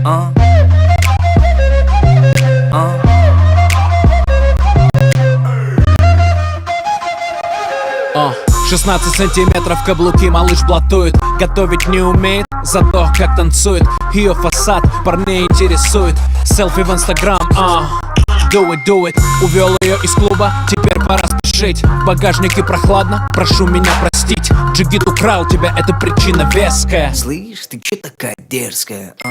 uh. 16 сантиметров каблуки, малыш блатует. Готовить не умеет, зато как танцует. Ее фасад парней интересует. Селфи в инстаграм, do it. Увел ее из клуба, теперь пора спешить. В багажнике прохладно, прошу меня простить. Джигит украл тебя, это причина веская. Слышь, ты че такая дерзкая, а?